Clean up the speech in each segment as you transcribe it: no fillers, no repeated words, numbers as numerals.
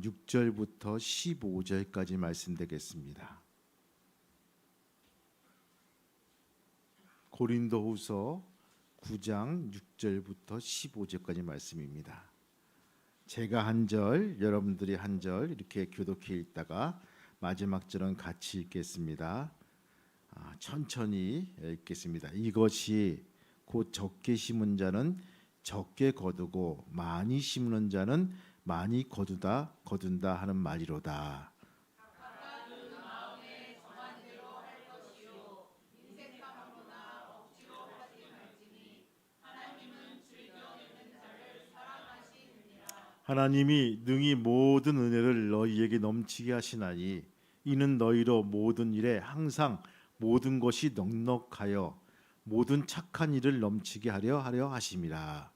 9장 6절부터 15절까지 말씀되겠습니다. 고린도후서 9장 6절부터 15절까지 말씀입니다. 제가 한 절, 여러분들이 한 절 이렇게 교독해 읽다가 마지막 절은 같이 읽겠습니다. 천천히 읽겠습니다. 이것이 곧 적게 심은 자는 적게 거두고 많이 심는 자는 많이 거둔다 하는 말이로다. 하나님이 능히 모든 은혜를 너희에게 넘치게 하시나니 이는 너희로 모든 일에 항상 모든 것이 넉넉하여 모든 착한 일을 넘치게 하려 하심이라.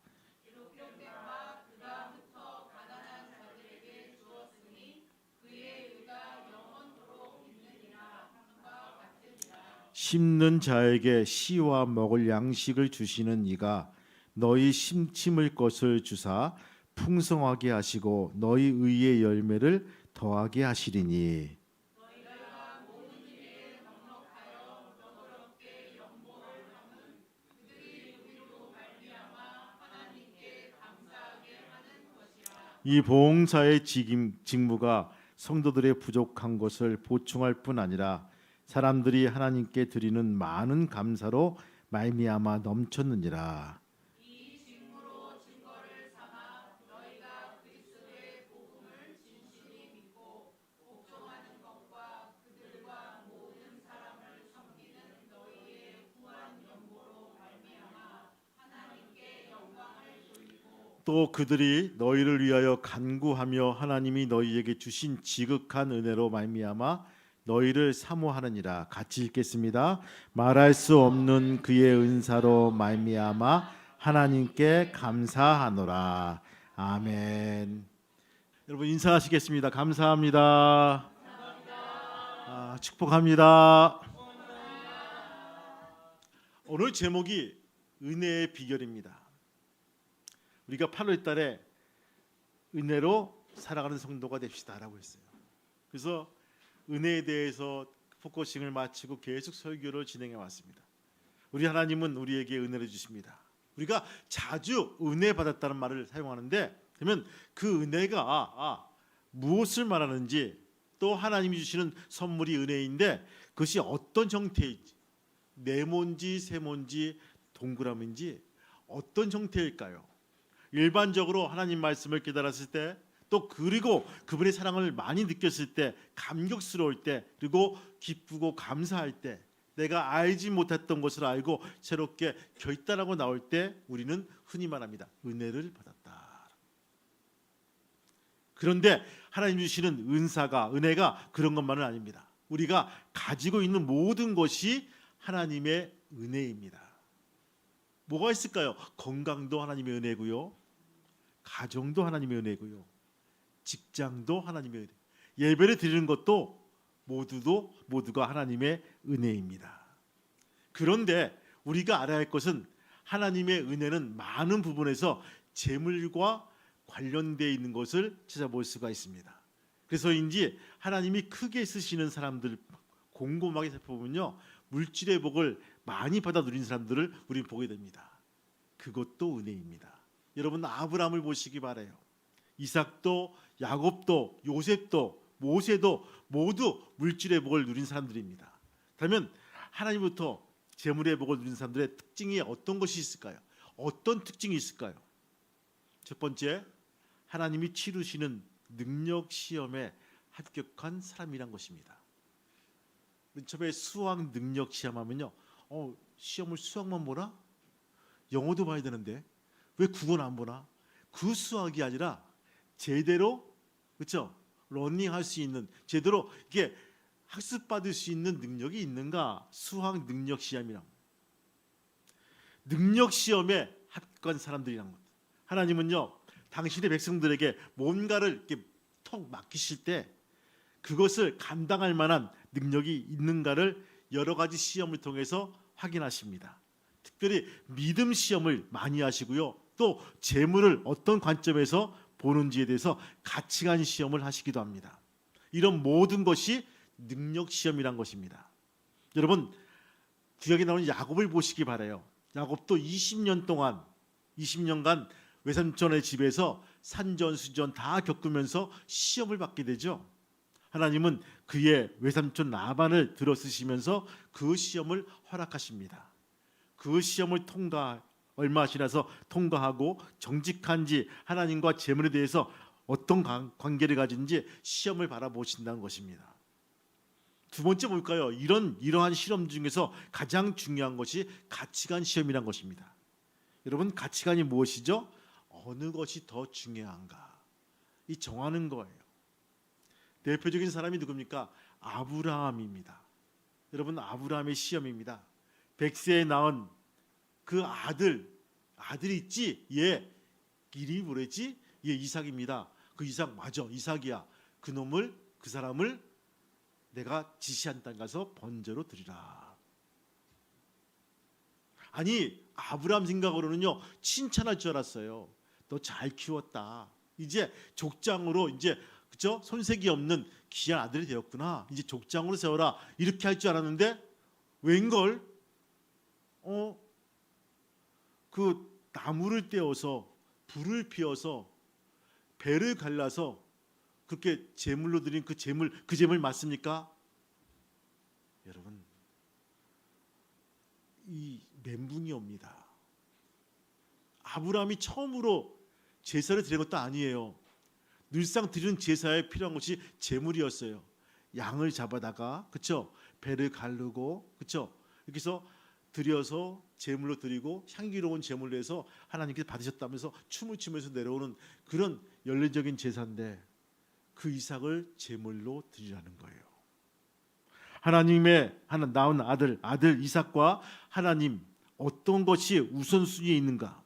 심는 자에게 씨와 먹을 양식을 주시는 이가 너희 심을 것을 주사 풍성하게 하시고 너희 의의 열매를 더하게 하시리니. 이 보응사의 직무가 성도들의 부족한 것을 보충할 뿐 아니라 사람들이 하나님께 드리는 많은 감사로 말미암아 넘쳤느니라. 또 그들이 너희를 위하여 간구하며 하나님이 너희에게 주신 지극한 은혜로 말미암아 너희를 사모하느니라. 같이 읽겠습니다. 말할 수 없는 그의 은사로 말미암아 하나님께 감사하노라. 아멘. 여러분 인사하시겠습니다. 감사합니다. 축복합니다. 오늘 제목이 은혜의 비결입니다. 우리가 8월 달에 은혜로 살아가는 성도가 됩시다라고 했어요. 그래서 은혜에 대해서 포커싱을 마치고 계속 설교를 진행해 왔습니다. 우리 하나님은 우리에게 은혜를 주십니다. 우리가 자주 은혜 받았다는 말을 사용하는데 그러면 그 은혜가 무엇을 말하는지 또 하나님이 주시는 선물이 은혜인데 그것이 어떤 형태인지 네모인지 세모인지 동그라미인지 어떤 형태일까요? 일반적으로 하나님 말씀을 깨달았을 때 또 그리고 그분의 사랑을 많이 느꼈을 때 감격스러울 때 그리고 기쁘고 감사할 때 내가 알지 못했던 것을 알고 새롭게 결단하고 나올 때 우리는 흔히 말합니다. 은혜를 받았다. 그런데 하나님 주시는 은혜가 그런 것만은 아닙니다. 우리가 가지고 있는 모든 것이 하나님의 은혜입니다. 뭐가 있을까요? 건강도 하나님의 은혜고요. 가정도 하나님의 은혜고요. 직장도 하나님의 은혜. 예배를 드리는 것도 모두가 하나님의 은혜입니다. 그런데 우리가 알아야 할 것은 하나님의 은혜는 많은 부분에서 재물과 관련되어 있는 것을 찾아볼 수가 있습니다. 그래서인지 하나님이 크게 쓰시는 사람들 곰곰하게 살펴보면요. 물질의 복을 많이 받아 누린 사람들을 우리는 보게 됩니다. 그것도 은혜입니다. 여러분 아브라함을 보시기 바라요. 이삭도 야곱도 요셉도 모세도 모두 물질의 복을 누린 사람들입니다. 그러면 하나님부터 재물의 복을 누린 사람들의 특징이 어떤 것이 있을까요? 어떤 특징이 있을까요? 첫 번째, 하나님이 치르시는 능력 시험에 합격한 사람이란 것입니다. 처음에 수학 능력 시험하면요, 시험을 수학만 보나? 영어도 봐야 되는데 왜 국어는 안 보나? 그 수학이 아니라 제대로 그렇죠? 러닝할 수 있는 제대로 이게 학습받을 수 있는 능력이 있는가? 수학 능력 시험이란 능력 시험에 합격한 사람들이란 것. 하나님은요, 당신의 백성들에게 뭔가를 이렇게 턱 맡기실 때 그것을 감당할 만한 능력이 있는가를 여러 가지 시험을 통해서 확인하십니다. 특별히 믿음 시험을 많이 하시고요. 또 재물을 어떤 관점에서 보는지에 대해서 가치관 시험을 하시기도 합니다. 이런 모든 것이 능력 시험이란 것입니다. 여러분, 구약에 나오는 야곱을 보시기 바라요. 야곱도 20년간 외삼촌의 집에서 산전수전 다 겪으면서 시험을 받게 되죠. 하나님은 그의 외삼촌 라반을 들어쓰시면서 그 시험을 허락하십니다. 그 시험을 얼마 지나서 통과하고 정직한지 하나님과 재물에 대해서 어떤 관계를 가진지 시험을 바라보신다는 것입니다. 두 번째 뭘까요? 이러한 실험 중에서 가장 중요한 것이 가치관 시험이란 것입니다. 여러분, 가치관이 무엇이죠? 어느 것이 더 중요한가? 이 정하는 거예요. 대표적인 사람이 누굽니까? 아브라함입니다. 여러분, 아브라함의 시험입니다. 백세에 낳은 그 아들이 있지? 얘 이름이 뭐랬지? 얘 이삭입니다. 그 이삭 맞아, 이삭이야. 그 사람을 내가 지시한 땅 가서 번제로 드리라. 아니, 아브라함 생각으로는요, 칭찬할 줄 알았어요. 너 잘 키웠다. 이제 족장으로 그죠? 손색이 없는 귀한 아들이 되었구나. 이제 족장으로 세워라. 이렇게 할 줄 알았는데 웬걸? 그 나무를 떼어서 불을 피워서 배를 갈라서 그렇게 제물로 드린 그 제물 맞습니까? 여러분, 이 멘붕이 옵니다. 아브라함이 처음으로 제사를 드린 것도 아니에요. 늘상 드리는 제사에 필요한 것이 제물이었어요. 양을 잡아다가, 그렇죠? 배를 가르고, 그렇죠? 이렇게 해서 드려서 제물로 드리고 향기로운 제물로 해서 하나님께서 받으셨다면서 춤을 추면서 내려오는 그런 연례적인 제사인데 그 이삭을 제물로 드리라는 거예요. 하나님의 낳은 아들 이삭과 하나님, 어떤 것이 우선순위에 있는가,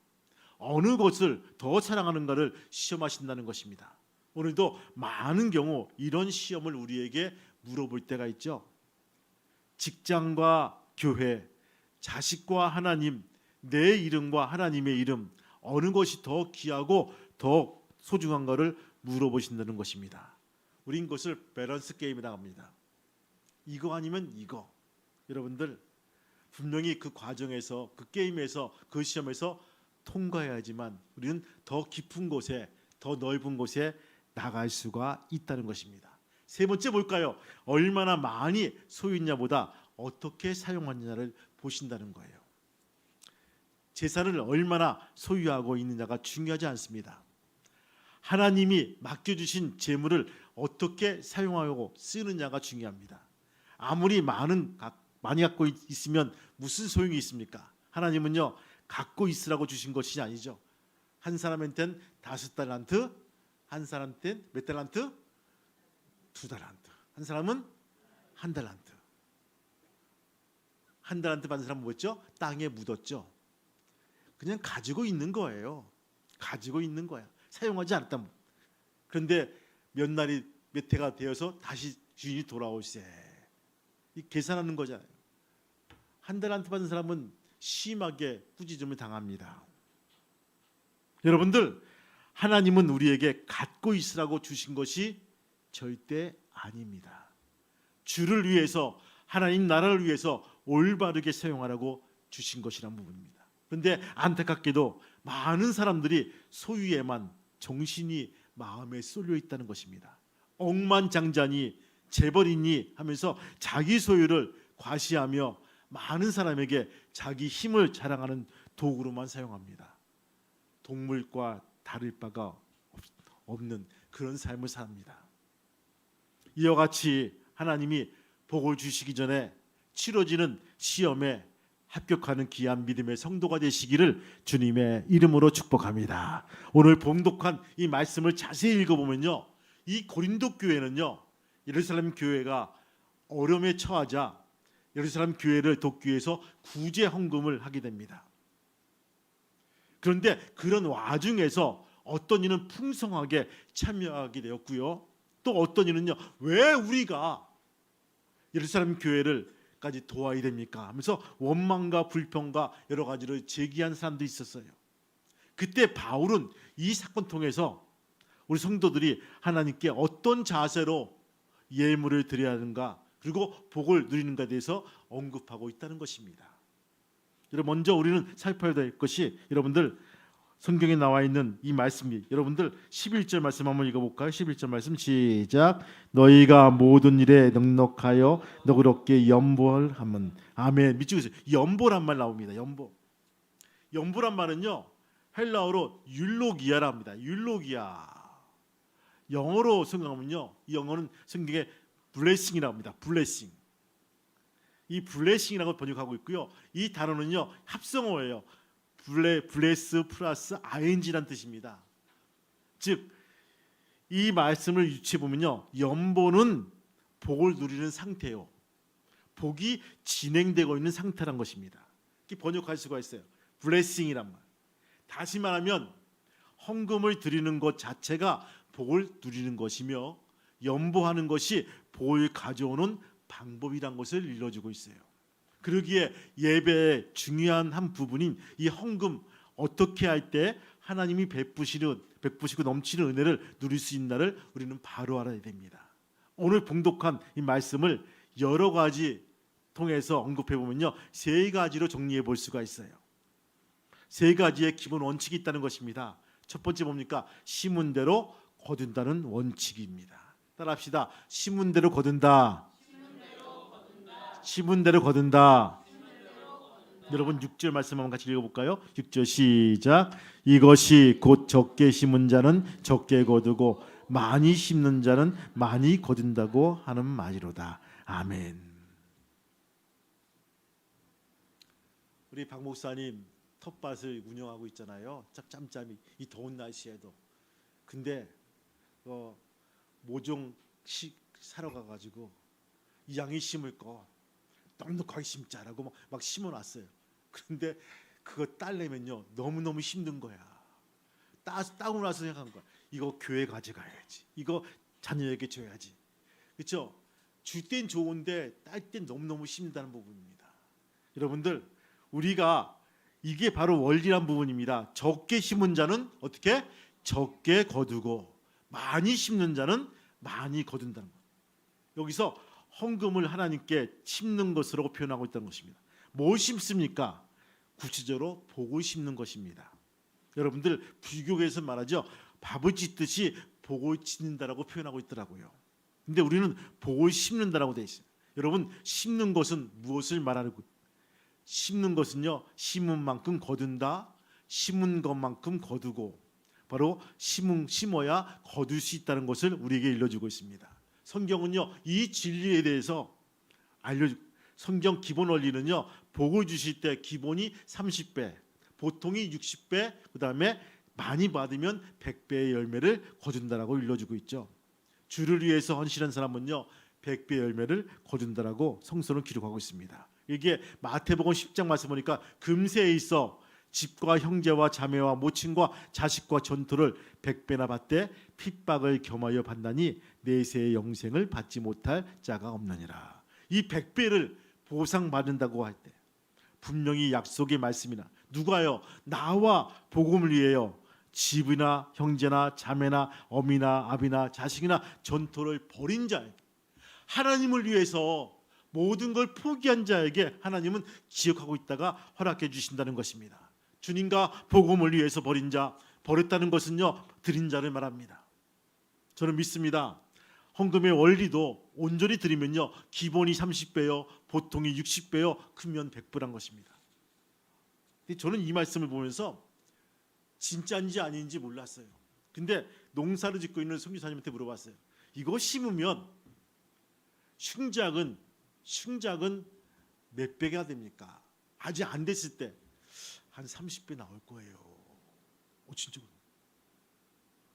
어느 것을 더 사랑하는가를 시험하신다는 것입니다. 오늘도 많은 경우 이런 시험을 우리에게 물어볼 때가 있죠. 직장과 교회, 자식과 하나님, 내 이름과 하나님의 이름, 어느 것이 더 귀하고 더 소중한가를 물어보신다는 것입니다. 우린 그것을 밸런스 게임이라고 합니다. 이거 아니면 이거. 여러분들, 분명히 그 과정에서, 그 게임에서, 그 시험에서 통과해야지만 우리는 더 깊은 곳에, 더 넓은 곳에 나갈 수가 있다는 것입니다. 세 번째 뭘까요? 얼마나 많이 소유했냐보다 어떻게 사용하느냐를 보신다는 거예요. 재산을 얼마나 소유하고 있느냐가 중요하지 않습니다. 하나님이 맡겨주신 재물을 어떻게 사용하고 쓰느냐가 중요합니다. 아무리 많이 갖고 있으면 무슨 소용이 있습니까? 하나님은요, 갖고 있으라고 주신 것이 아니죠. 한 사람한테는 5달란트, 한 사람한테는 몇 달란트? 2달란트. 한 사람은 1달란트. 1달란트 받은 사람은 뭐였죠? 땅에 묻었죠. 그냥 가지고 있는 거예요. 가지고 있는 거야. 사용하지 않았다. 그런데 몇 해가 되어서 다시 주인이 돌아올세. 이 계산하는 거잖아요. 1달란트 받은 사람은 심하게 꾸짖음을 당합니다. 여러분들, 하나님은 우리에게 갖고 있으라고 주신 것이 절대 아닙니다. 주를 위해서, 하나님 나라를 위해서 올바르게 사용하라고 주신 것이란 부분입니다. 그런데 안타깝게도 많은 사람들이 소유에만 정신이 마음에 쏠려 있다는 것입니다. 억만장자니 재벌이니 하면서 자기 소유를 과시하며 많은 사람에게 자기 힘을 자랑하는 도구로만 사용합니다. 동물과 다를 바가 없는 그런 삶을 삽니다. 이와 같이 하나님이 복을 주시기 전에 치러지는 시험에 합격하는 귀한 믿음의 성도가 되시기를 주님의 이름으로 축복합니다. 오늘 봉독한 이 말씀을 자세히 읽어보면요, 이 고린도 교회는요, 예루살렘 교회가 어려움에 처하자 예루살렘 교회를 돕기 위해서 구제 헌금을 하게 됩니다. 그런데 그런 와중에서 어떤 이는 풍성하게 참여하게 되었고요, 또 어떤 이는요, 왜 우리가 예루살렘 교회를까지 도와야 됩니까? 하면서 원망과 불평과 여러 가지를 제기한 사람도 있었어요. 그때 바울은 이 사건 통해서 우리 성도들이 하나님께 어떤 자세로 예물을 드려야 하는가, 그리고 복을 누리는가에 대해서 언급하고 있다는 것입니다. 여러분, 먼저 우리는 살펴야 될 것이, 여러분들 성경에 나와 있는 이 말씀이, 여러분들 11절 말씀 한번 읽어볼까요? 11절 말씀 시작. 너희가 모든 일에 넉넉하여 너그럽게 연보하면. 아멘. 밑줄 그으세요. 연보란 말 나옵니다. 연보. 연보란 말은요, 헬라어로 율로기아랍니다. 율로기아. 영어로 성경하면요, 이 영어는 성경에 블레싱이라고 합니다. 블레싱. 이 블레싱이라고 번역하고 있고요. 이 단어는요, 합성어예요. 블레스 플러스 ing라는 뜻입니다. 즉, 이 말씀을 유추해 보면요, 연보는 복을 누리는 상태요, 복이 진행되고 있는 상태란 것입니다. 이렇게 번역할 수가 있어요. 블레싱이란 말. 다시 말하면 헌금을 드리는 것 자체가 복을 누리는 것이며, 연보하는 것이 복을 가져오는 방법이란 것을 일러주고 있어요. 그러기에 예배의 중요한 한 부분인 이 헌금, 어떻게 할 때 하나님이 베푸시고 넘치는 은혜를 누릴 수 있나를 우리는 바로 알아야 됩니다. 오늘 봉독한 이 말씀을 여러 가지 통해서 언급해 보면요, 세 가지로 정리해 볼 수가 있어요. 세 가지의 기본 원칙이 있다는 것입니다. 첫 번째 뭡니까? 심은 대로 거둔다는 원칙입니다. 따라합시다. 심은 대로 거둔다. 심은 대로 거둔다. 여러분 6절 말씀 한번 같이 읽어볼까요? 6절 시작. 이것이 곧 적게 심은 자는 적게 거두고 많이 심는 자는 많이 거둔다고 하는 말이로다. 아멘. 우리 박 목사님 텃밭을 운영하고 있잖아요. 짬짬이 이 더운 날씨에도. 근데 모종식 사러 가가지고 이 양이 심을 거 넉넉하게 심자라고 막 심어놨어요. 그런데 그거 따려면요, 너무너무 힘든 거야. 따고 나서 생각한 거야. 이거 교회 가져가야지. 이거 자녀에게 줘야지. 그렇죠? 줄 땐 좋은데 딸 땐 너무너무 힘들다는 부분입니다. 여러분들, 우리가 이게 바로 원리란 부분입니다. 적게 심은 자는 어떻게? 적게 거두고, 많이 심는 자는 많이 거둔다는 것. 여기서 헌금을 하나님께 심는 것으로 표현하고 있다는 것입니다. 뭘 심습니까? 구체적으로 복을 심는 것입니다. 여러분들, 불교에서 말하죠, 밥을 짓듯이 복을 짓는다라고 표현하고 있더라고요. 근데 우리는 복을 심는다라고 돼 있어요. 여러분, 심는 것은 무엇을 말하는 거예요? 심는 것은요, 심은 만큼 거둔다, 심은 것만큼 거두고, 바로 심어야 거둘 수 있다는 것을 우리에게 일러주고 있습니다. 성경은요, 이 진리에 대해서 성경 기본 원리는요, 복을 주실 때 기본이 30배, 보통이 60배, 그 다음에 많이 받으면 100배의 열매를 거둔다라고 일러주고 있죠. 주를 위해서 헌신한 사람은요, 100배의 열매를 거둔다라고 성서는 기록하고 있습니다. 이게 마태복음 10장 말씀 보니까 금세에 있어 집과 형제와 자매와 모친과 자식과 전토를 100배나 받되 핍박을 겸하여 받나니 내세의 영생을 받지 못할 자가 없느니라. 이 100배를 보상받는다고 할 때 분명히 약속의 말씀이나, 누가요? 나와 복음을 위해요, 집이나 형제나 자매나 어미나 아비나 자식이나 전토를 벌인 자에게, 하나님을 위해서 모든 걸 포기한 자에게 하나님은 기억하고 있다가 허락해 주신다는 것입니다. 주님과 복음을 위해서 버린 자, 버렸다는 것은요, 드린 자를 말합니다. 저는 믿습니다. 헌금의 원리도 온전히 드리면요, 기본이 30배요, 보통이 60배요, 크면 100배란 것입니다. 저는 이 말씀을 보면서 진짜인지 아닌지 몰랐어요. 근데 농사를 짓고 있는 선교사님한테 물어봤어요. 이거 심으면 흉작은 몇 배가 됩니까? 아직 안 됐을 때 한 30배 나올 거예요. 진짜.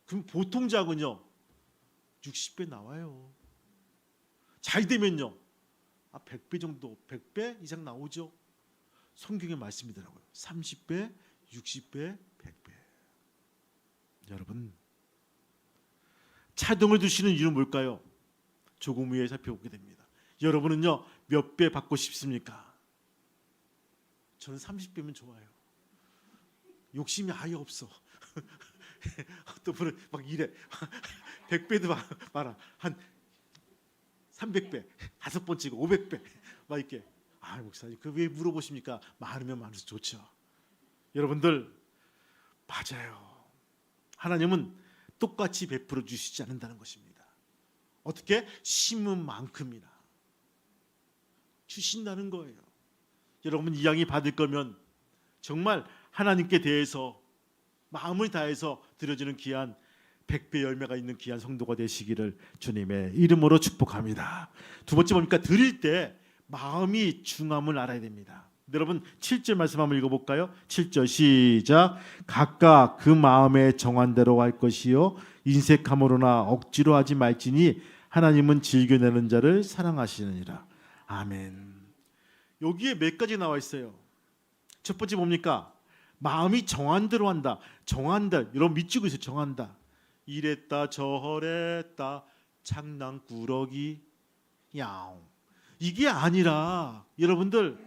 그럼 보통 작은요 60배 나와요. 잘 되면요 100배 정도, 100배 이상 나오죠. 성경의 말씀이더라고요. 30배, 60배, 100배. 여러분, 차등을 두시는 이유는 뭘까요? 조금 후에 살펴보게 됩니다. 여러분은요 몇 배 받고 싶습니까? 저는 30배면 좋아요. 욕심이 아예 없어. 어떤 분은 막 이래 100배도 많아 한 300배 5번째고 500배 막 이렇게 목사님 그 왜 물어보십니까? 많으면 많을수록 좋죠. 여러분들 맞아요. 하나님은 똑같이 베풀어 주시지 않는다는 것입니다. 어떻게? 심은 만큼이나 주신다는 거예요. 여러분 이 양이 받을 거면 정말 하나님께 대해서 마음을 다해서 드려지는 귀한 100배 열매가 있는 귀한 성도가 되시기를 주님의 이름으로 축복합니다. 두 번째 뭡니까? 드릴 때 마음이 중함을 알아야 됩니다. 여러분 7절 말씀 한번 읽어볼까요? 7절 시작. 각각 그 마음에 정한 대로 할 것이요 인색함으로나 억지로 하지 말지니 하나님은 즐겨내는 자를 사랑하시느니라. 아멘. 여기에 몇 가지 나와 있어요. 첫 번째 뭡니까? 마음이 정한 대로 한다. 정한다. 여러분 밑줄고 있어요. 정한다. 이랬다 저랬다 장난꾸러기 야옹. 이게 아니라 여러분들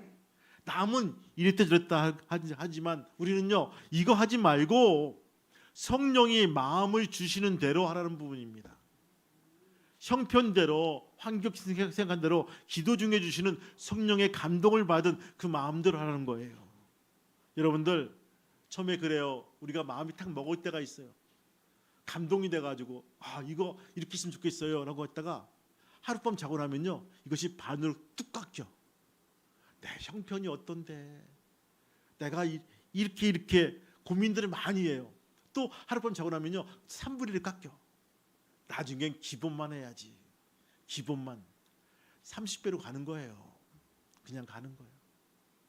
남은 이랬다 저랬다 하지만 우리는요 이거 하지 말고 성령이 마음을 주시는 대로 하라는 부분입니다. 형편대로 환경 생각한 대로 기도 중에 주시는 성령의 감동을 받은 그 마음대로 하라는 거예요. 여러분들 처음에 그래요. 우리가 마음이 탁 먹을 때가 있어요. 감동이 돼가지고 이거 이렇게 했으면 좋겠어요 라고 했다가 하룻밤 자고 나면요 이것이 반으로 뚝 깎여. 내 형편이 어떤데 내가 이렇게 고민들을 많이 해요. 또 하룻밤 자고 나면요 3분의 1 깎여. 나중엔 기본만 해야지. 기본만 30배로 가는 거예요. 그냥 가는 거예요.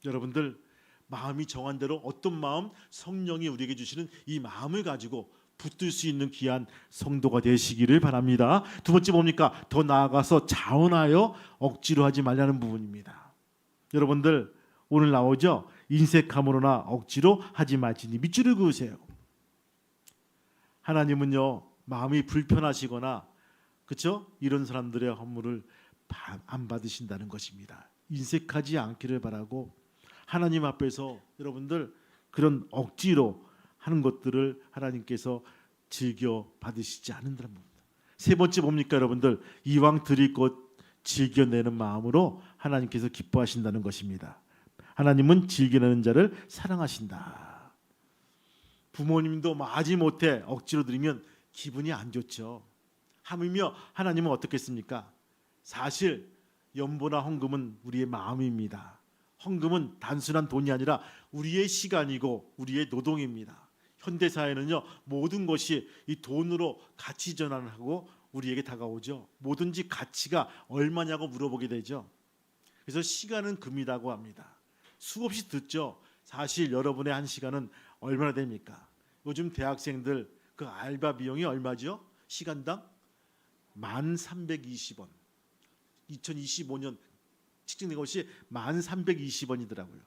여러분들 마음이 정한 대로 어떤 마음? 성령이 우리에게 주시는 이 마음을 가지고 붙들 수 있는 귀한 성도가 되시기를 바랍니다. 두 번째 뭡니까? 더 나아가서 자원하여 억지로 하지 말라는 부분입니다. 여러분들 오늘 나오죠? 인색함으로나 억지로 하지 말지니 밑줄을 그으세요. 하나님은요 마음이 불편하시거나 그렇죠? 이런 사람들의 헌물을 안 받으신다는 것입니다. 인색하지 않기를 바라고 하나님 앞에서 여러분들 그런 억지로 하는 것들을 하나님께서 즐겨 받으시지 않는다는 겁니다. 세 번째 뭡니까 여러분들? 이왕 드릴 것 즐겨내는 마음으로 하나님께서 기뻐하신다는 것입니다. 하나님은 즐겨내는 자를 사랑하신다. 부모님도 마지못해 억지로 드리면 기분이 안 좋죠. 하물며 하나님은 어떻겠습니까? 사실 연보나 헌금은 우리의 마음입니다. 헌금은 단순한 돈이 아니라 우리의 시간이고 우리의 노동입니다. 현대사회는요 모든 것이 이 돈으로 가치 전환을 하고 우리에게 다가오죠. 뭐든지 가치가 얼마냐고 물어보게 되죠. 그래서 시간은 금이라고 합니다. 수없이 듣죠. 사실 여러분의 한 시간은 얼마나 됩니까? 요즘 대학생들 그 알바 비용이 얼마죠? 시간당 1320원. 2025년 측정된 것이 1320원이더라고요.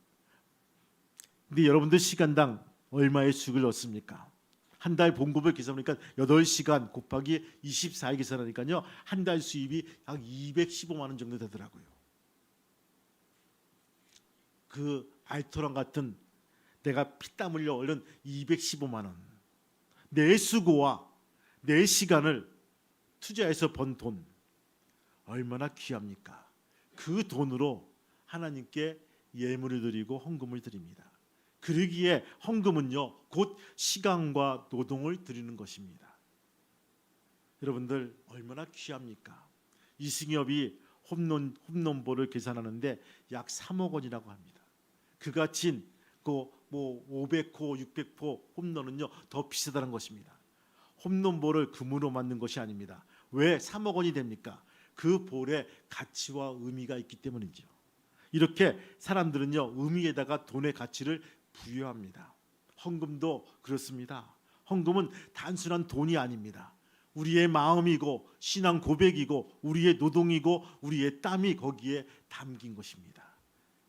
근데 여러분들 시간당 얼마의 수익을 얻습니까? 한 달 봉급을 계산하니까 8시간 곱하기 24일 계산하니까요. 한 달 수입이 약 215만 원 정도 되더라고요. 그 알토란 같은 내가 피땀 흘려 얻은 215만 원. 내 수고와 내 시간을 투자해서 번 돈 얼마나 귀합니까? 그 돈으로 하나님께 예물을 드리고 헌금을 드립니다. 그러기에 헌금은요 곧 시간과 노동을 드리는 것입니다. 여러분들 얼마나 귀합니까? 이승엽이 홈런볼을 계산하는데 약 3억 원이라고 합니다. 그같이 그 500호, 600호 홈런은요 더 비싸다는 것입니다. 홈런볼을 금으로 만든 것이 아닙니다. 왜 3억 원이 됩니까? 그 볼에 가치와 의미가 있기 때문이죠. 이렇게 사람들은요 의미에다가 돈의 가치를 부여합니다. 헌금도 그렇습니다. 헌금은 단순한 돈이 아닙니다. 우리의 마음이고 신앙 고백이고 우리의 노동이고 우리의 땀이 거기에 담긴 것입니다.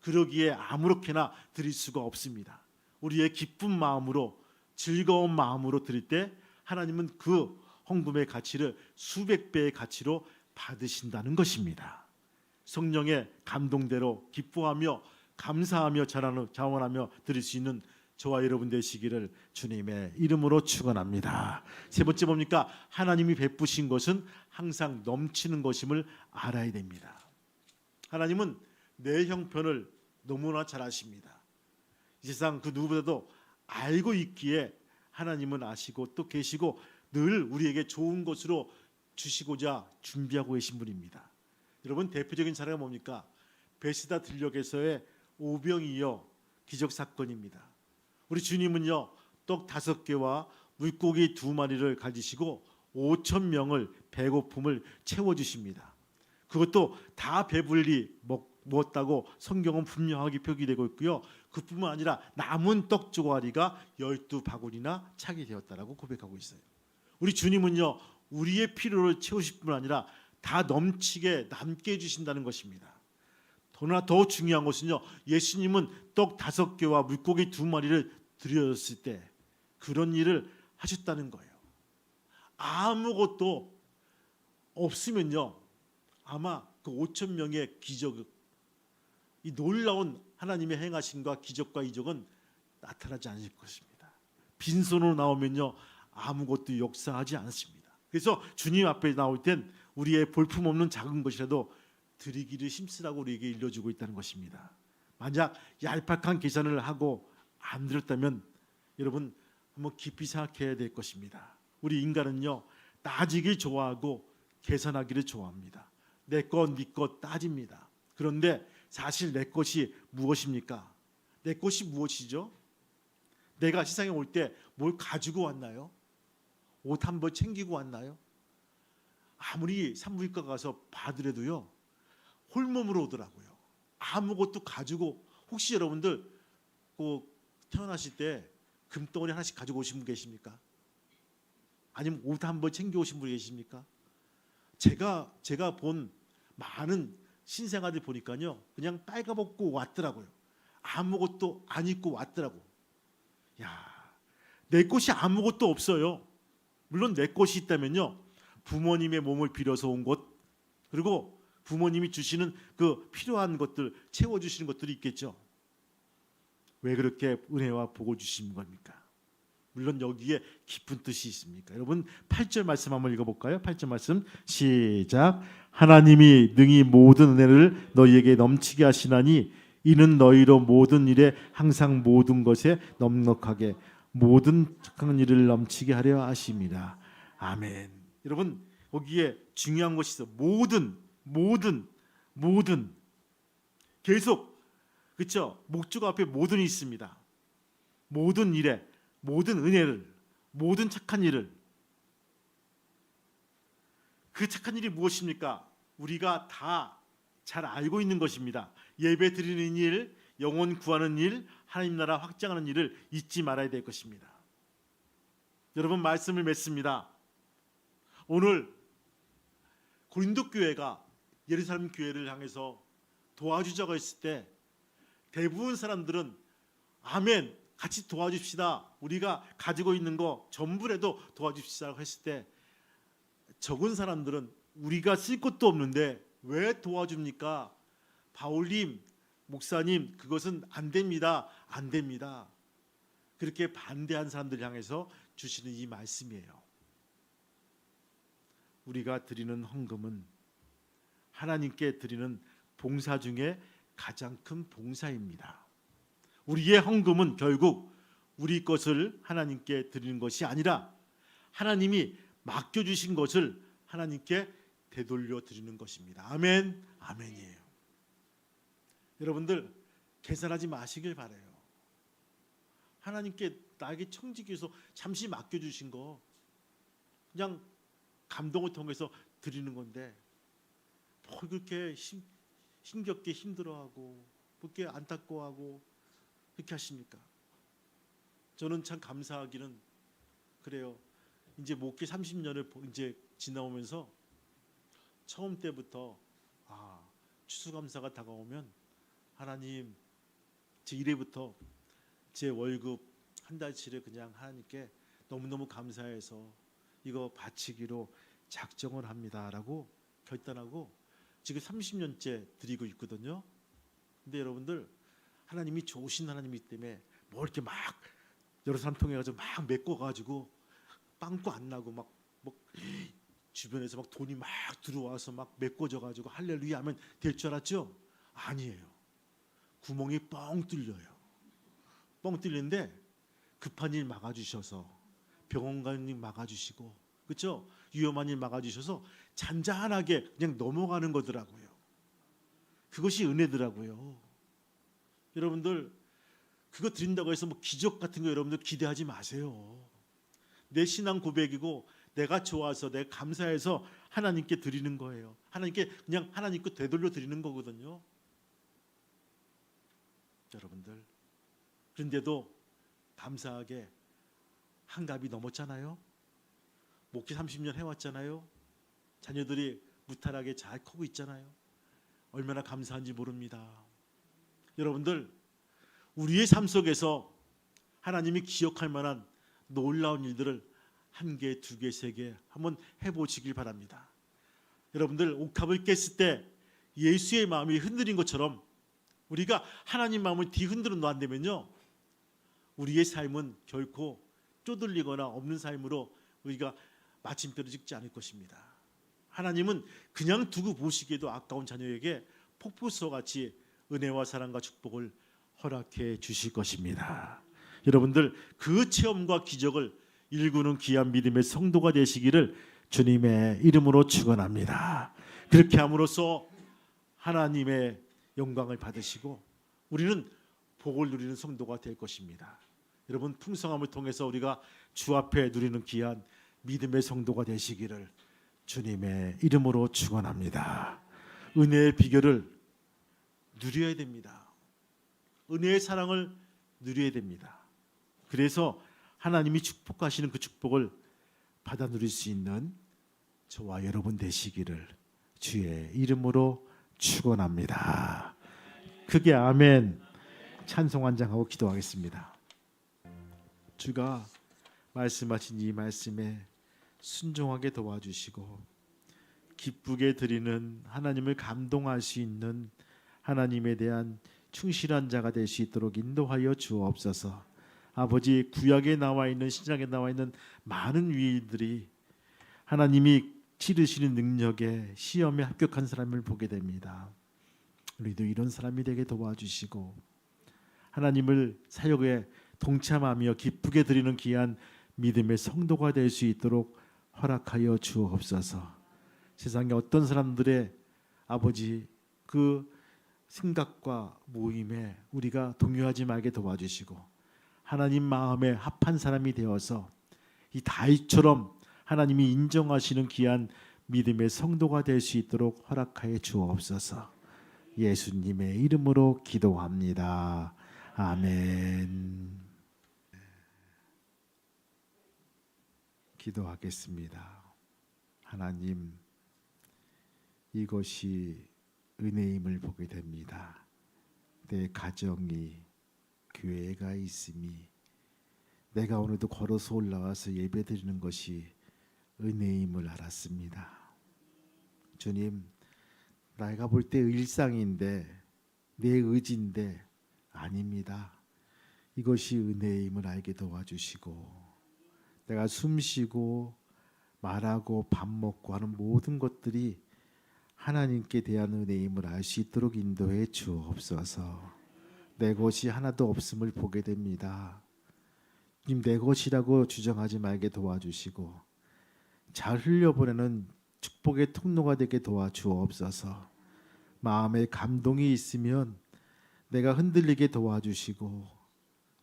그러기에 아무렇게나 드릴 수가 없습니다. 우리의 기쁜 마음으로 즐거운 마음으로 드릴 때 하나님은 그 헌금의 가치를 수백 배의 가치로 받으신다는 것입니다. 성령의 감동대로 기뻐하며 감사하며 자원하며 드릴 수 있는 저와 여러분 되시기를 주님의 이름으로 축원합니다. 세 번째 뭡니까? 하나님이 베푸신 것은 항상 넘치는 것임을 알아야 됩니다. 하나님은 내 형편을 너무나 잘 아십니다. 이 세상 그 누구보다도 알고 있기에 하나님은 아시고 또 계시고 늘 우리에게 좋은 것으로 주시고자 준비하고 계신 분입니다. 여러분, 대표적인 사례가 뭡니까? 베스다 들녘에서의 오병이어 기적 사건입니다. 우리 주님은요, 떡 5개와 물고기 2마리를 가지시고 5천 명을 배고픔을 채워주십니다. 그것도 다 배불리 먹었다고 성경은 분명하게 표기되고 있고요. 그뿐만 아니라 남은 떡 조가리가 12바구니나 차게 되었다라고 고백하고 있어요. 우리 주님은요, 우리의 필요를 채우실 뿐 아니라 다 넘치게 남게 해주신다는 것입니다. 더나 더 중요한 것은요, 예수님은 떡 5개와 물고기 2마리를 드렸을 때 그런 일을 하셨다는 거예요. 아무것도 없으면요, 아마 그 5천 명의 기적, 이 놀라운 하나님의 행하심과 기적과 이적은 나타나지 않을 것입니다. 빈손으로 나오면요, 아무것도 역사하지 않습니다. 그래서 주님 앞에 나올 땐 우리의 볼품없는 작은 것이라도 드리기를 힘쓰라고 우리에게 일러주고 있다는 것입니다. 만약 얄팍한 계산을 하고 안 드렸다면 여러분 한번 깊이 생각해야 될 것입니다. 우리 인간은요, 따지길 좋아하고 계산하기를 좋아합니다. 내 것, 네 것 따집니다. 그런데 사실 내 것이 무엇입니까? 내 것이 무엇이죠? 내가 세상에 올 때 뭘 가지고 왔나요? 옷 한 벌 챙기고 왔나요? 아무리 산부인과 가서 봐더라도요, 홀몸으로 오더라고요. 아무것도 가지고, 혹시 여러분들 꼭 태어나실 때 금덩어리 하나씩 가지고 오신 분 계십니까? 아니면 옷 한 벌 챙겨 오신 분 계십니까? 제가 본 많은 신생아들 보니까요, 그냥 빨가벗고 왔더라고요. 아무것도 안 입고 왔더라고. 야, 내 것이 아무것도 없어요. 물론 내 것이 있다면요, 부모님의 몸을 빌어서 온 것, 그리고 부모님이 주시는 그 필요한 것들, 채워주시는 것들이 있겠죠. 왜 그렇게 은혜와 복을 주시는 겁니까? 물론 여기에 깊은 뜻이 있습니까? 여러분 8절 말씀 한번 읽어볼까요? 8절 말씀 시작. 하나님이 능히 모든 은혜를 너희에게 넘치게 하시나니 이는 너희로 모든 일에 항상 모든 것에 넉넉하게 모든 착한 일을 넘치게 하려 하심이라. 아멘. 여러분 거기에 중요한 것이 있어. 모든 계속, 그렇죠? 목적 앞에 모든이 있습니다. 모든 일에, 모든 은혜를, 모든 착한 일을. 그 착한 일이 무엇입니까? 우리가 다 잘 알고 있는 것입니다. 예배 드리는 일, 영혼 구하는 일, 하나님 나라 확장하는 일을 잊지 말아야 될 것입니다. 여러분 말씀을 맺습니다. 오늘 고린도 교회가 예루살렘 교회를 향해서 도와주자고 했을 때 대부분 사람들은 아멘, 같이 도와줍시다. 우리가 가지고 있는 거 전부라도 도와줍시다라고 했을 때 적은 사람들은 우리가 쓸 것도 없는데 왜 도와줍니까? 바울님, 목사님, 그것은 안 됩니다. 안 됩니다. 그렇게 반대한 사람들 향해서 주시는 이 말씀이에요. 우리가 드리는 헌금은 하나님께 드리는 봉사 중에 가장 큰 봉사입니다. 우리의 헌금은 결국 우리 것을 하나님께 드리는 것이 아니라 하나님이 맡겨주신 것을 하나님께 되돌려 드리는 것입니다. 아멘, 아멘이에요. 여러분들 계산하지 마시길 바라요. 하나님께 나에게 청지기 위해서 잠시 맡겨주신 거 그냥 감동을 통해서 드리는 건데 뭘 그렇게 힘겹게 힘들어하고 그렇게 안타까워하고 그렇게 하십니까? 저는 참 감사하기는 그래요. 이제 목회 30년을 이제 지나오면서 처음 때부터 추수감사가 다가오면 하나님, 제 1회부터 제 월급 한 달치를 그냥 하나님께 너무너무 감사해서 이거 바치기로 작정을 합니다라고 결단하고 지금 30년째 드리고 있거든요. 근데 여러분들 하나님이 좋으신 하나님이기 때문에 뭐 이렇게 막 여러 사람 통해 가지고 막 메꿔 가지고 빵꾸 안 나고 막 주변에서 막 돈이 막 들어와서 막 메꿔져 가지고 할렐루야 하면 될 줄 알았죠? 아니에요. 구멍이 뻥 뚫려요. 뻥 뚫리는데 급한 일 막아주셔서 병원 가는 일 막아주시고, 그렇죠? 위험한 일 막아주셔서 잔잔하게 그냥 넘어가는 거더라고요. 그것이 은혜더라고요. 여러분들 그거 드린다고 해서 뭐 기적 같은 거 여러분들 기대하지 마세요. 내 신앙 고백이고 내가 좋아서 내가 감사해서 하나님께 드리는 거예요. 하나님께 그냥 하나님께 되돌려 드리는 거거든요. 여러분들 그런데도 감사하게 한갑이 넘었잖아요. 목회 30년 해왔잖아요. 자녀들이 무탈하게 잘 크고 있잖아요. 얼마나 감사한지 모릅니다. 여러분들 우리의 삶 속에서 하나님이 기억할 만한 놀라운 일들을 한 개, 두 개, 세 개 한번 해보시길 바랍니다. 여러분들 옥합을 깼을 때 예수의 마음이 흔들린 것처럼 우리가 하나님 마음을 뒤흔들어 놓는다면요, 우리의 삶은 결코 쪼들리거나 없는 삶으로 우리가 마침표를 찍지 않을 것입니다. 하나님은 그냥 두고 보시기에도 아까운 자녀에게 폭포수같이 은혜와 사랑과 축복을 허락해 주실 것입니다. 여러분들 그 체험과 기적을 일구는 귀한 믿음의 성도가 되시기를 주님의 이름으로 축원합니다. 그렇게 함으로써 하나님의 영광을 받으시고 우리는 복을 누리는 성도가 될 것입니다. 여러분 풍성함을 통해서 우리가 주 앞에 누리는 귀한 믿음의 성도가 되시기를 주님의 이름으로 축원합니다. 은혜의 비결을 누려야 됩니다. 은혜의 사랑을 누려야 됩니다. 그래서 하나님이 축복하시는 그 축복을 받아 누릴 수 있는 저와 여러분 되시기를 주의 이름으로 축원합니다. 크게 아멘. 찬송 한 장 하고 기도하겠습니다. 주가 말씀하신 이 말씀에 순종하게 도와주시고 기쁘게 드리는 하나님을 감동할 수 있는 하나님에 대한 충실한 자가 될 수 있도록 인도하여 주옵소서. 아버지, 구약에 나와 있는 신약에 나와 있는 많은 위인들이 하나님이 치르시는 능력에 시험에 합격한 사람을 보게 됩니다. 우리도 이런 사람이 되게 도와주시고 하나님을 사역에 동참하며 기쁘게 드리는 귀한 믿음의 성도가 될 수 있도록 허락하여 주옵소서. 세상에 어떤 사람들의 아버지 그 생각과 모임에 우리가 동요하지 말게 도와주시고 하나님 마음에 합한 사람이 되어서 이 다윗처럼 하나님이 인정하시는 귀한 믿음의 성도가 될 수 있도록 허락하여 주옵소서. 예수님의 이름으로 기도합니다. 아멘. 기도하겠습니다. 하나님, 이것이 은혜임을 보게 됩니다. 내 가정이 교회가 있음이 내가 오늘도 걸어서 올라와서 예배드리는 것이 은혜임을 알았습니다. 주님, 내가 볼 때 일상인데 내 의지인데 아닙니다. 이것이 은혜임을 알게 도와주시고 내가 숨쉬고 말하고 밥 먹고 하는 모든 것들이 하나님께 대한 은혜임을 알 수 있도록 인도해 주옵소서. 내 것이 하나도 없음을 보게 됩니다. 님, 내 것이라고 주장하지 말게 도와주시고 잘 흘려보내는 축복의 통로가 되게 도와주옵소서. 마음에 감동이 있으면 내가 흔들리게 도와주시고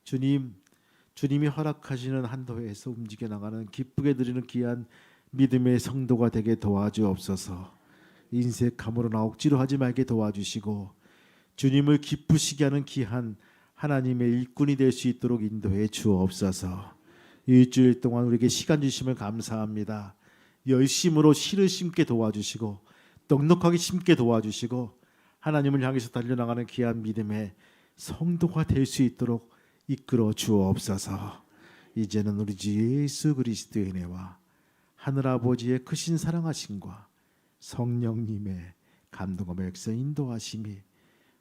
주님이 허락하시는 한도에서 움직여 나가는 기쁘게 드리는 귀한 믿음의 성도가 되게 도와주옵소서. 인색함으로나 억지로 하지 말게 도와주시고 주님을 기쁘시게 하는 귀한 하나님의 일꾼이 될 수 있도록 인도해 주옵소서. 일주일 동안 우리에게 시간 주심을 감사합니다. 열심으로 씨를 심게 도와주시고 넉넉하게 심게 도와주시고 하나님을 향해서 달려나가는 귀한 믿음의 성도가 될 수 있도록 이끌어 주옵소서. 이제는 우리 주 예수 그리스도의 은혜와 하늘아버지의 크신 사랑하심과 성령님의 감동과 맹세 인도하심이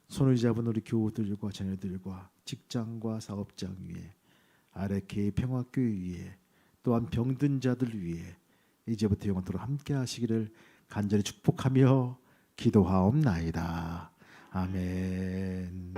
손을 잡은 우리 교우들과 자녀들과 직장과 사업장 위에 아르케이 평화교회 위에 또한 병든 자들 위에 이제부터 영원토록 함께 하시기를 간절히 축복하며 기도하옵나이다. 아멘.